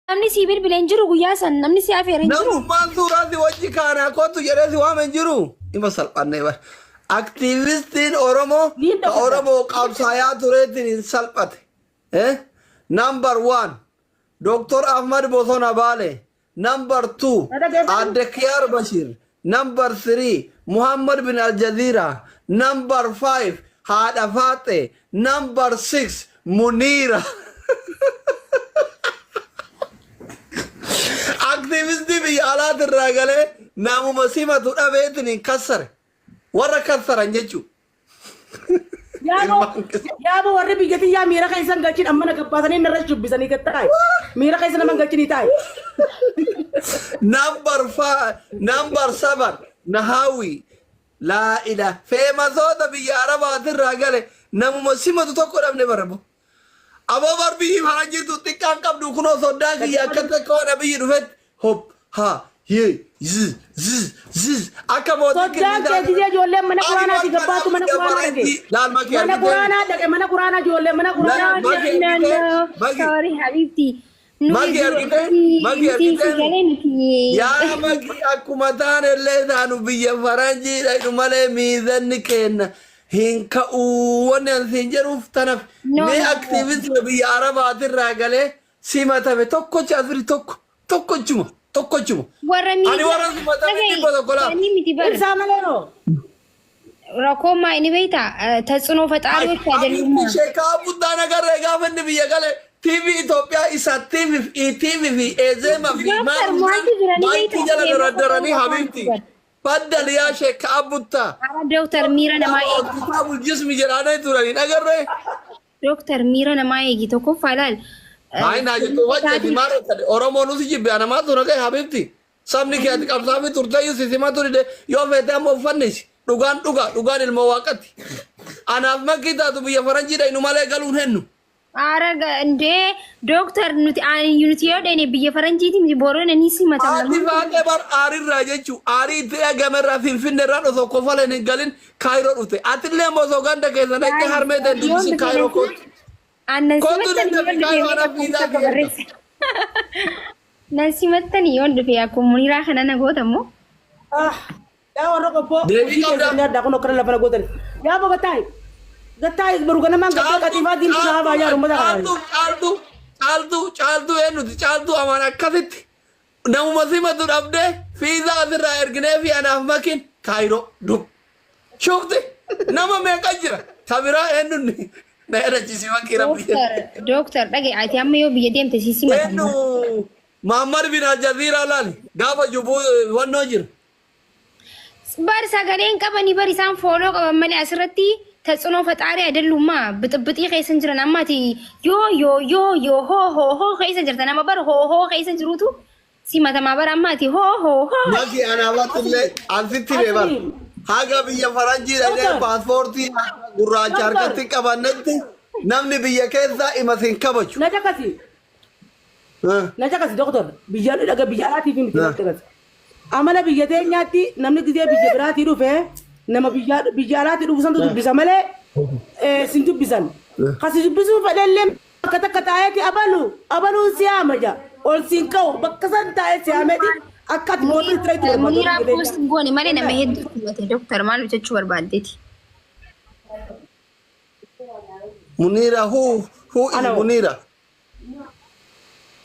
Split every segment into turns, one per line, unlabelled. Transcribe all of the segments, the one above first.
namni si bilbileen jiru guyyaa san namni si afeereen jiru.
Namummaan suuraati wajji kaana kootu jedhee si waamen jiru. Ima salphannee bara. Aktiivistiin Oromoo qabsaayaa tureetiin salphate. Number 1 Dr. Ahmad Bosona Bale. Number 2 Adde Kiyar Bashir. Number 3 Muhammad bin Al Jazeera. Number 5 Hada Fate. Number 6 Munira. Aktivisti biyya alaati irraa galee namuma simatu dhabeetiin hin kassare warra kassaran jechuudha.
Yaabo warri biyyattii yaa miira keessan galchin amma na gabbaasanii narra shubbisanii gattaa'e miira keessan amma galchinii taa'e.
Number 7 Nahawi laa ila feemasoota biyya arabaati irraa galee namuma simatu tokko dhabne barabu. Abo barbiyyi faranjiitu xiqqaan qabdu kunoo soddaan kiyya akka takka waan abiyyi dhufetti hop ha ye ziz akka mootii
soddaan keetii ijoolleen mana quraanaati gabbaatu mana quraanaa dhaqe mana quraanaa dhaqe mana quraanaa ijoolleen mana quraanaa.
Sorry habibti.
Magi argite yaa magi akkuma taane illee taanu biyya faranjiidha malee miizanni kenna. Hinka uwwane ansin jedhuuf tanaaf mee aktiivistii biyya arabaati irraa galee simatame tokkochi asiri tokkochuma. Ani warra simatame dhibba tokko laa.
Ibsaa malee
Rakkoommaa inni beektaa ተጽዕኖ ፈጣሪዎች አይደሉም።
Sheekaa buddaan agarree gaafa inni biyya galee TV Itoophiyaa isa TV fi Ezeema fi maatii jala daradaranii Habibti. Faddal yaa sheekaa buttaa.
Dooktar Miira namaa eegi.
Kitaabul jismi jedhaanii turanii agarree.
Dooktar Miira namaa eegi tokko faalaal.
Ay naa jettu wajjati maara tade Oromoo nuti jibbe anamaa tura kee Habibti. Sabni kee ati qabsaafi turtayyuu sisima turide yoo feete amma uffannisi. Dhugaan ilma waaqatti. Anaaf makkii taatu biyya faranjiidha inu malee galuun hennu.
Araga እንዴ ዶክተር ዩኒቲ ወደኔ ብየ ፈረንጂቲ ቦሮን እኒ ሲመታም
Ati faaqee bar aarirraa jechuun aarii itti dhagamerraa finfinneerraa osoo kofaleen hin galin kaayiroo dhufte. Atillee osoo ganda keessa dhaqee harmee ta'e dubbisi kaayiroo kootu. Kootu danda'e kaayiroo haadha fiidaa keessa.
Nansi mattani yoon dhufe akkuma muniraa kana nagootammoo.
yaa warra qobboo
Deebii qabdaa.
adda kun okkara lafa nagootan yaa bo gattaa'e baruga namaan gattee qatiifaa diimtuu sahaa baay'aa rummata
Caaltuu eenyuti caaltuu amaan akkasitti namuma simatu dhabdee fiizaa asirraa erginee fi anaaf makin kaayiroo dub. Shufti nama meeqa jira tabiraa eenyunni na edachisi makii rabbi.
Dooktar dhagee ati amma yoo biyya deemte si simatamu.
Eenyu Muhammad bin Al Jazeera laali gaafa jubbuu wannoo jira.
Bar sagaleen qabanii bar isaan fooloo qaban malee asirratti ተጽዕኖ ፈጣሪ አይደሉማ ብጥብጥ ከይሰን ጅረን አማቲ ዮ ሆ ከይሰን ጅርተና ማበር ሆ ከይሰን ጅሩቱ ሲማታ ማበር አማቲ ሆ
ማኪ አናባትለ አንፊት ይበል ሃጋ ብየ ፈረንጂ ለኔ ፓስፖርት ጉራቻ አርገት ቀባነት namni biyya keessa imasin kabachu
Najakasi doktor biyya dhaga biyya alaatiif miti najakasi amala biyya teenyaatti namni gisee biyya biraatii dhufe nama biyya alaatti dhufusantu dubbisa malee sin dubbisan kasi dubbisuu fedhellee akka takka taa'eeti abaluun si hamaja ol siin ka'u bakka san taa'ee si hameeti akka ati mootii itti reetu
Muniraa post goone malee nama hedduu filate doktor maal hojjechuu barbaaddeeti.
Munira who is Munira?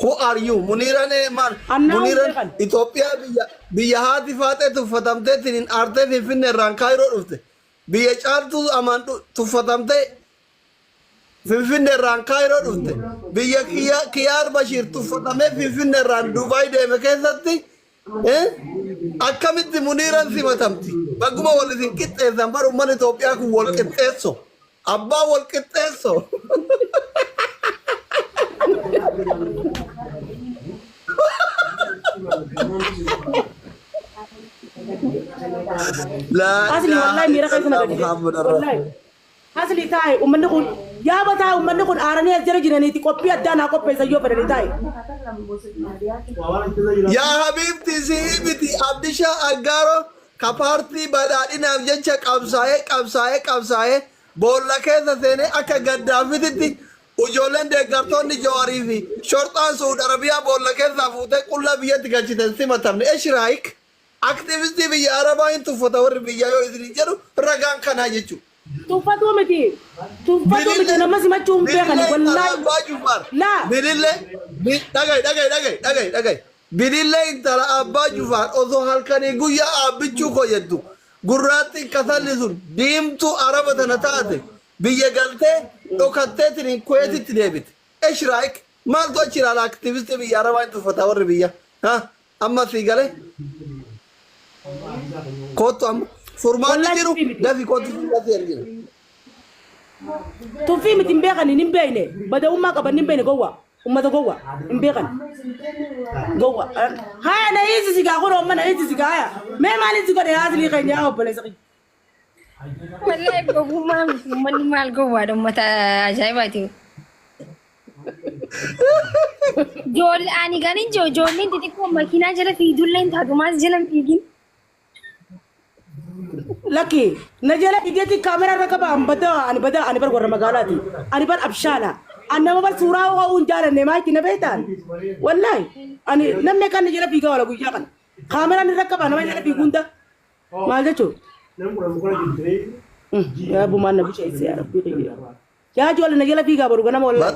Who are you? Munira ne man. Munira Ethiopia biyya haati faate tuffatamtee tinin aartee finfinne irraan kaayiroo dhufte. Biyya caaltu amaan tuffatamtee finfinne irraan kaayiroo dhufte. Biyya Kiyaar Bashir tuffatamee finfinne irraan Dubaay deeme keessatti akkamitti Muniiraan simatamti. Bagguma wal isin qixxeessan bar uummanni Itoophiyaa kun wal qixxeesso. Abbaa wal qixxeesso.
asli wallahi mira kai sana gadi wallahi asli taai ummanni kun yaaba taai ummanni kun aaranii as jara jiraniiti qophii addaa naa qopheessa yoo fedhani taai
Yaa Habibti siibiti Abdisha Aggaaro ka paartii badhaadhinaaf jecha qabsaa'ee boolla keessa seenee akka gaddaafititti Ijoolleen deeggartoonni Jawaarii fi shorxaan Saudi Arabiyaa boolla keessaa fuutee qullaa biyyatti galchiten simatamne. Eshiraayik aktivistii biyya Arabaa hin tuffata warri biyyaa yoo isin jedhu ragaan kanaa jechuudha.
Tuffatu miti. Tuffatu miti nama simachuun beekan wallahi.
Laa. Bilillee dhagayi. Bilillee intala abbaa Jufaar osoo halkanii guyyaa aabbichuu koyettu gurraattiin kasalli sun diimtuu Araba tana taate biyya galtee dhokatteetiin Kuweetitti deebite. Eshiraayik maaltu achi ilaala aktivistii biyya Arabaa hin tuffata warri biyya. Amma sii galee. Kootu amma. Furmaanni jiru dafi kootu fuudhatee ergina.
Tuffii miti hin beekan hin beekne bada'ummaa qaban hin beekne gowwa ummata gowwa hin beekan gowwa. Haya na hizi sigaa kun amma na hizi sigaa haya mee maaliin sigaa dha haasli keenya obboleessa qi.
Wallahi gowwummaa manni maal gowwaadha ummata ajaa'ibaati. Ani ganin ijoolleen xixiqqoo makiinaa jala fiidulleen taatumaas jala hin fiigin.
Laki najala ideti kamera rakaba ani bar warra magaalati ani bar abshala anama bar suuraa waa unjala ne maaki na beetan wallahi ani namme kan najala biga wala guyya kan kamera ni rakaba nama najala bigunda maal jechu ya bu man nabi sai ya rabbi ya jol najala biga baru ganama wallahi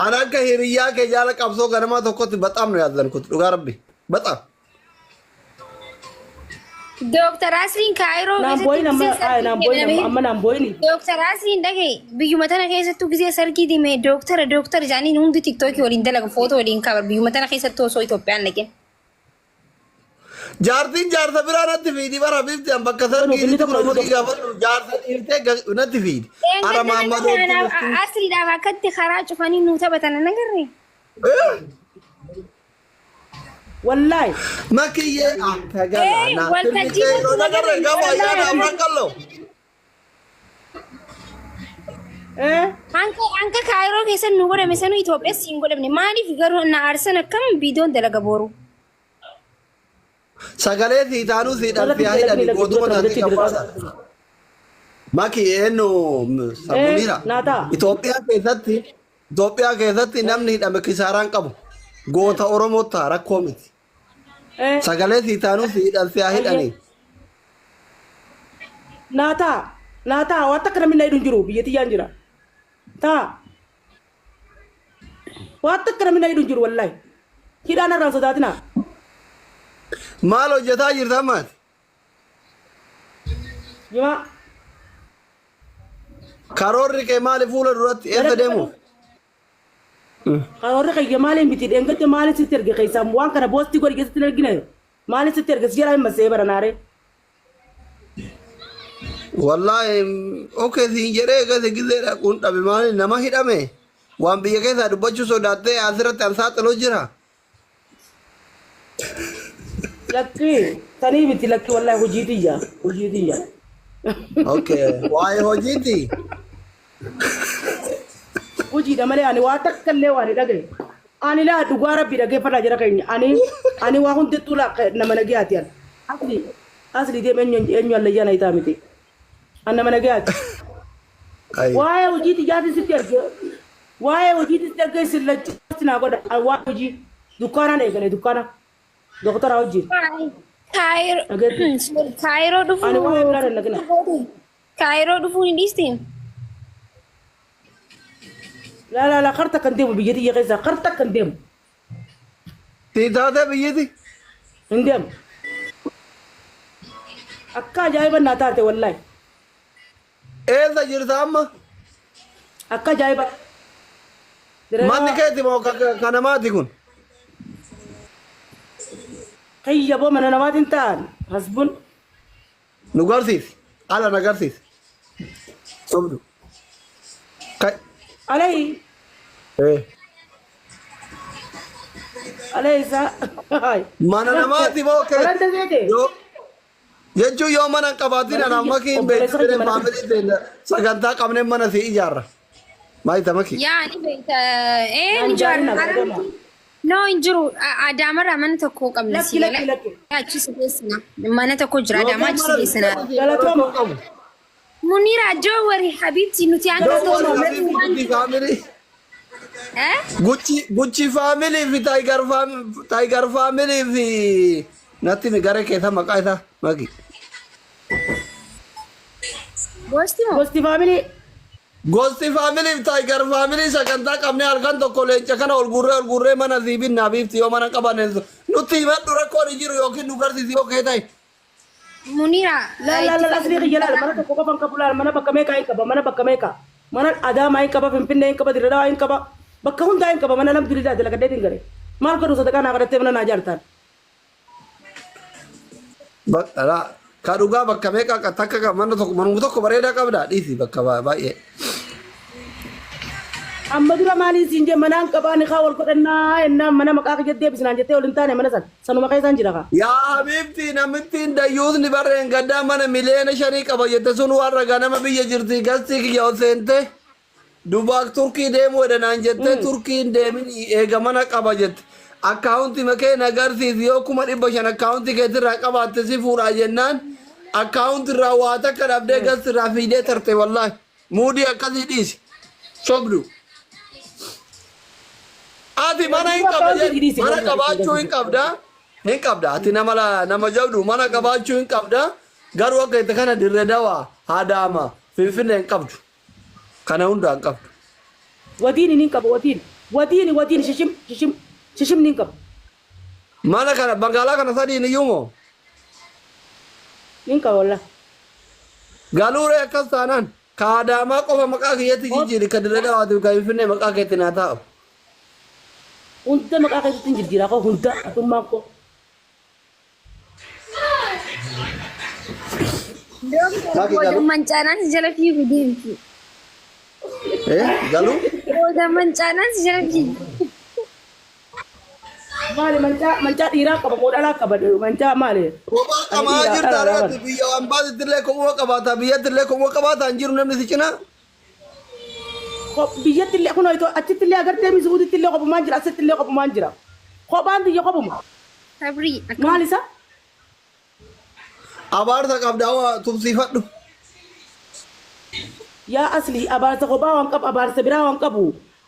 ana ka hiriyaa ke jala qabsoo ganama tokkotti በጣም ነው ያዘንኩት ዱጋ ረቢ በጣም
Dokter Asliin Kaayiroo Dokter Asliin dhagee biyyuma tana keessattuu gisee sargii deemee doktara jaaniin hundi tiktookii waliin dalaga footoo waliin qaba biyyuma tana keessattuu osoo Itoophiyaan dhaqeen.
Jaartiin jaarsa biraa natti fiidi bara bifti an bakka sargii kun gaafadhu jaarsa dhiirtee natti fiidi. Ara Maammadoo
Asliidhaaf akkatti karaa cufanii nuu taphatan nagarree.
Wallahi
makiye tagala nagarre gama yana amrangallo
anka Kaayiroo keessan nu godhame sanu Itoophiyaa siin godhamne maaliif garuu na aarsan akkam biidoon dalaga boru.
Sagalee siitaanuu siidhaan siyaahidhani gootuma taatee qabbaasa. Maki eenyu sabbuniira. Itoophiyaa keessatti namni hidhame kisaaraan qabu. Goota Oromoo ta'a rakkoo miti. Sagalee siitaanuu siidhaan siyaahidhani.
Naataa waan takka namni na hidhu hin jiru biyya tiyyaan jira. Waan takka namni na hidhu hin jiru wallahi. Hidhaan irraan sodaatinaa.
Maal hojjetaa jirta ammaati?
Jimaa.
Karoorri kee maali fuula duratti eessa deemuuf?
Karoorri kee maaliin biti dheengatte maaliin sitti erge keessaa waan kana boostii godhi keessatti ergine maaliin sitti erge si jala hin masee baranaare.
Wallahi okay siin jedhee gase gisee dhaquun dhabe maali nama hidhame waan biyya keessaa dubbachuu sodaattee asirratti an saaxiloo jira.
Lakki tanii biti lakki wallahi hojiitiyya.
Okay waa'ee hojiiti.
Hojiidha malee ani waa takka illee waan dhagaye. Ani laa dhugaa rabbi dhageeffadhaa jira keenya. Ani waa hundettuu nama nagayaati an. Asli deem eenyu allayyaa na hitaa miti. An nama nagayaati. Waa'ee hojiiti jaati sitti erge. Waa'ee hojiiti sitti erge sillachuutti naa godha. Waa hojii dukkaanaan eegale dukkaana. Doktara hojii.
Kaayiroo dhufuun. Kaayiroo dhufuun hin dhiistiin.
لا خرطة كان ديمو بيجي يا غيزة خرطة كان ديمو
هذا بيجي
نديم أكا جايبة ناتاتي والله
إيه ذا جرثام
أكا جايبة
ما نكتي ما كان ما تكون
كي يبو من أنا ما تنتان حسبون
نقارسيس على نقارسيس صبرو
علي
ايه
علي سا
ما انا ما تي بوك يجو يوم انا قباتين انا ماكين بيت فاميلي دين سغنتا قمن من في اجاره ما يتمكي
يعني بيت ايه نجار نو انجرو ادامر من تكو قبل
سي
لا تشي سيسنا من تكو جرا دما تشي سيسنا منيرة جوهري حبيبتي نتي عندك
Gucci family. Gucci family fi Tiger family fi natti mi gare keessa maqaa isaa maqi.
Gosti family.
Gosti family fi Tiger family sagantaa qabnee halkan tokko leenca kana ol gurree mana siibin naabiifti yoo mana qabanen nutti himadhu rakkoon hin jiru yookiin nu garsiisi yoo kee ta'e.
منيرة
لا أصلي جلال mana tokko qofan qabu laal mana bakka meeqa hin qaba mana bakka meeqa mana Adaamaa hin qaba Finfinnee hin qaba Dirreedawaa hin qaba bakka hundaa hin qaba mana lamtu diriiraa dalagadee hin gare maal godhu sadaqaa naa kadhattee mana naa jaartaan.
Ka dhugaa bakka meeqa takka mana tokko bareedaa qabda dhiisi bakka baay'ee.
Amma dura maaliin siin jee manaan qabaa ni kaa wal godhannaa ennaan mana maqaa kee jettee bisinaan jettee ol hin taane mana san sanuma keessaan jira kaa.
Yaa Habibti namittiin dayyuusni barreen gaddaa mana miliyoona 5 qaba jette sun warra ganama biyya jirti gastii kiyya ol seente dubaak Turkii deemuu edhanaan jette Turkiin deemin eega mana qaba jette akkaawunti makee nagarsiisi yoo 500 akkaawunti keetirraa qabaatte si fuudhaa jennaan akkaawunti irraa waa takka dhabdee gastirraa fiidee tarte wallaahi muudii akkasii dhiisi sobdu. Ati mana hin qabda mana qabaachuu hin qabda ati nama jabdu mana qabaachuu hin qabda garuu akka itti kana Dirreedawaa Adaamaa Finfinnee hin qabdu kana hundaa hin qabdu.
Wadiin hin qaba wadiin shishim hin qaba.
Mana kana magaalaa kana sadiin iyyuu moo?
Hin qaba wallah.
Galuuree akkas taanaan ka Adaamaa qofa maqaa kiyyaatti jijjiiri ka Dirreedawaatiif ka Finfinnee maqaa keetti naa taa'u.
Hunda maqaa keessatti hin jijjiiraa koo hunda atummaan koo.
mancaanaan si jala fiigu deemti.
Galuu?
Mancaanaan si jala fiigu.
Maali mancaa dhiiraa qaba moo dhalaa qaba mancaa maali?
Kophaa qamaa jirta reetti biyya waan baasittillee kophuma qabaata biyyattillee kophuma qabaata hin jiru namni si cinaa.
Biyyattillee kun achittillee agartee misuutittillee qophumaan jira asittillee qophumaan jira. Kophaan biyya qophuma.
Sabrii.
Maal isa?
Abaarsa qabdaa waa tubsiifadhu.
Yaa asli abaarsa kophaa waan qabu abaarsa biraa waan qabu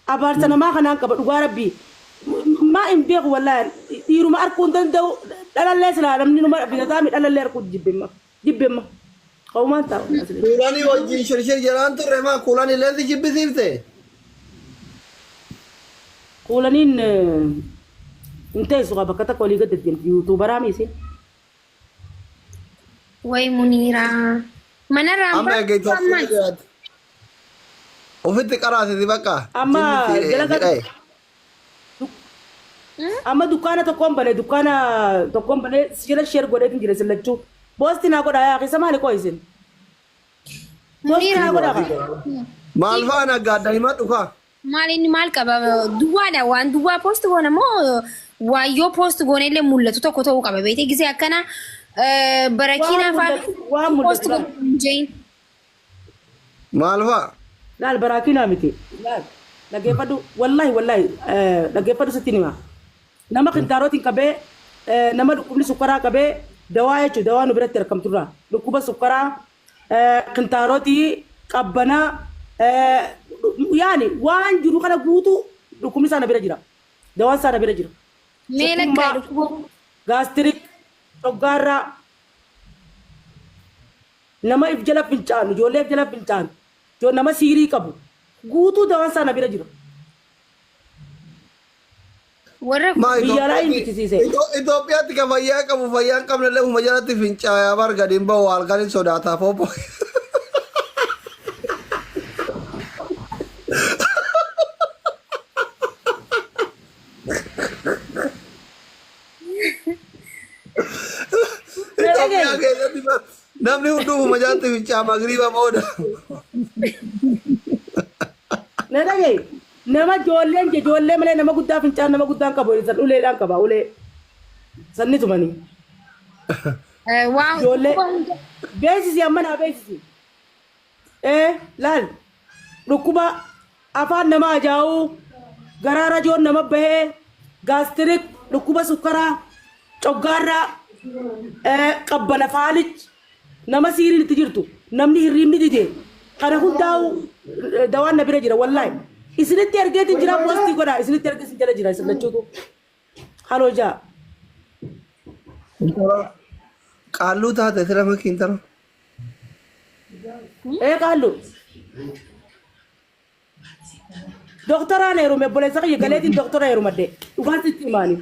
abaarsa namaa kanaan qaba dhugaa rabbii. Maa hin beeku wallaahi dhiiruma arguu hin danda'u dhalallee silaa namni numa bitataa mi dhalallee arguu jibbemma. Qawmaan taa'u.
Kuulanii wajjin shirshir jedhaan turre maa kuulanii leensi jibbisiifte?
Kuulaniin hin teessu qaba bakka takka olii gad deemti yuutuubaraa miisi.
Way Muniiraa. Mana
Amma eegeetu ofitti qaraasiti bakka.
Amma jala amma dukkaana tokkoon banee jala sheer godheetiin jira sillachuu. Boosti naa godhaa yaa keessa maali koo isin?
Muniiraa
Maal faana gaadda hima dhufa?
maal qaba duwwaadha waan duwwaa post goona moo waan yoo post goone illee mul'atu tokko ta'uu qaba beekte gisee akkana barakiinaa fa'aa post goone.
Maal fa'a?
Laal barakiinaa miti. Laal dhaggeeffadhu wallaahi dhaggeeffadhu sitti nima. Nama qinxaarootiin qabee nama dhukkubni sukkaraa qabee dawaa jechuudha dawaa nu biratti argamturraa dhukkuba sukkaraa qinxaarootii qabbanaa yaani waan jiru kana guutuu dhukkubni sana bira jira dawaan sana bira jira.
Meel akka dhukkuba
gaastirik dhoggaarraa nama if jala fincaanu ijoollee if jala fincaanu nama siirii qabu guutuu dawaan sana bira jira.
warra
Biyyaalaa hin bichisiise.
Itoophiyaatti kan fayyaa qabu fayyaa hin qabne illee uma jalatti fincaayaa bargadiin bahu halkanin sodaataa poopoo. Itoophiyaa keessatti namni hunduu uma jalatti fincaa magriiba booda.
Na dhagee nama ijoollee malee nama guddaa fincaan nama guddaan qabu san uleedhaan qaba ulee sanni tumanii.
waan
Ijoollee beeksisi amma naa beeksisi. Laal dhukkuba afaan nama ajaa'uu garaara joon nama bahee gaastirik dhukkuba sukkaraa coggaarraa qabbana faalich nama siiriin itti jirtu namni hirribni dide kana hundaa'u dawaan na bira jira wallahi isinitti ergeetiin jira postii godha isinitti ergeetiin jala jira isin lachuutu haloo jaa
qaallu taate sira makiin tara
qaallu doktora neerume boleessa kiyya galeetiin doktora neerumadde dhugaasitti himaani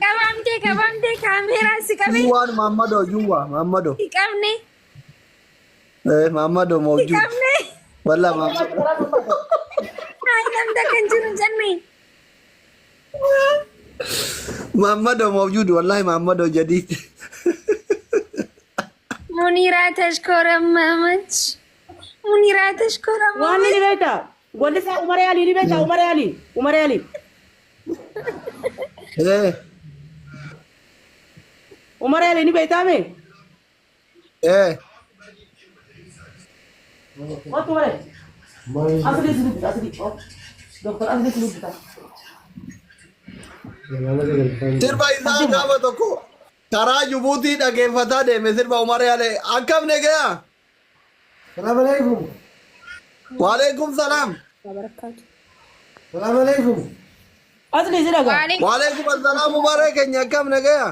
qabamte kaameeraan si qabe
yuwaan Maammadoo
si qabne
Maammadoo mawjud
qabne
wallah Maammadoo
ay namda kan jiru jenne
Maammadoo mawjud wallahi Maammadoo jadid
Munira tashkoramamach Munira tashkoramamach
waan ni beeta wanda sa Umar Ali ni beeta Umar Ali Umar Ali ni beeta me what Umar asli doktor asli sunu
sirba isaa gaafa tokko karaa Jibuutii dhageeffataa deeme sirba Umar Yaalee akkam negaya
السلام عليكم
waalaikum salaam
السلام عليكم
asli siraga
waalaikum assalaam Umar keenya akkam negaya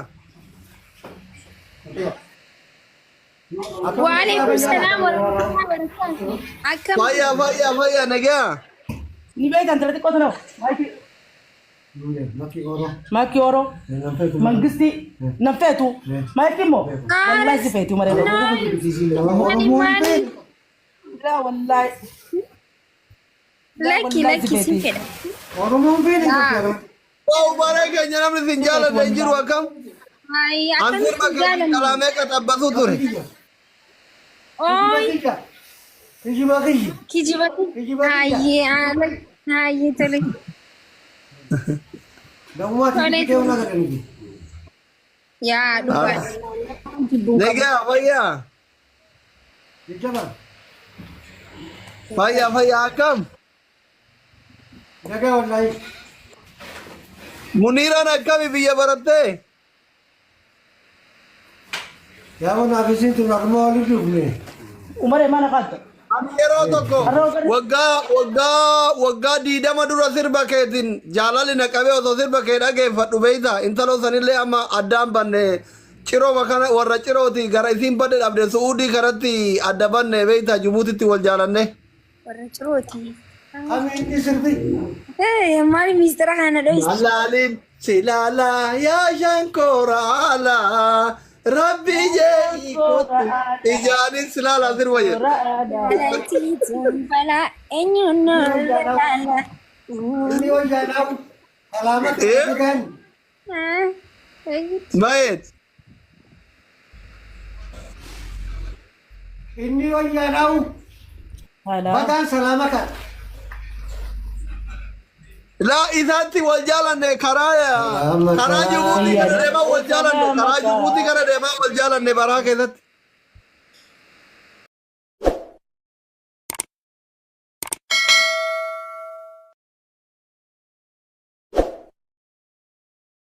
وعليكم السلام ورحمة الله وبركاته أكم
fayya negaya
ni beeta antarati kotono
ماكي اورو
maki oro mangisti nafetu maki mo wallahi sifetu Umar Ali
ماني
لا والله
لكي سكرة
اورو مو فين
Umar keenya namni sin jaalladhe hin jiru akkam
هاي
an
أكم
sirba keenya qalamee qaxabbatu ture
أوي
تيجي باقي
كيجي بقى هاي تلي
لو ما تيجي ولا تجي
يا دبي
negaya
الجبل
fayya akkam
دقا والله
Muniiraan akkami biyya barattee
يا ابو نافسين تنظموا لي دوبني
Umar mana kata
ani yeroo tokko waggaa 20 dura sirba keetiin jaalali na qabee osoo sirba kee dhageeffadhu beeyta intaloo sanillee amma addaan banne ciroo kana warra cirooti gara isiin badde dhabde su'uudii karatti adda banne beeyta Jibuutitti wal jaalanne
ورجروتي
امين سربي
ايه مالي ميسترا انا دويس
Alaalin silaala yaa shankoraala rabbi jee ikotu ijaanin silaala sirba jedhu
فلا انو لا
اني وجهنا سلامك كان
Maayet
اني وجهنا بدل سلامك
laa isaatti wal jaalanne karaa Jibuutii kana deemaa wal jaalanne karaa Jibuutii kana deemaa wal jaalanne baraa keessatti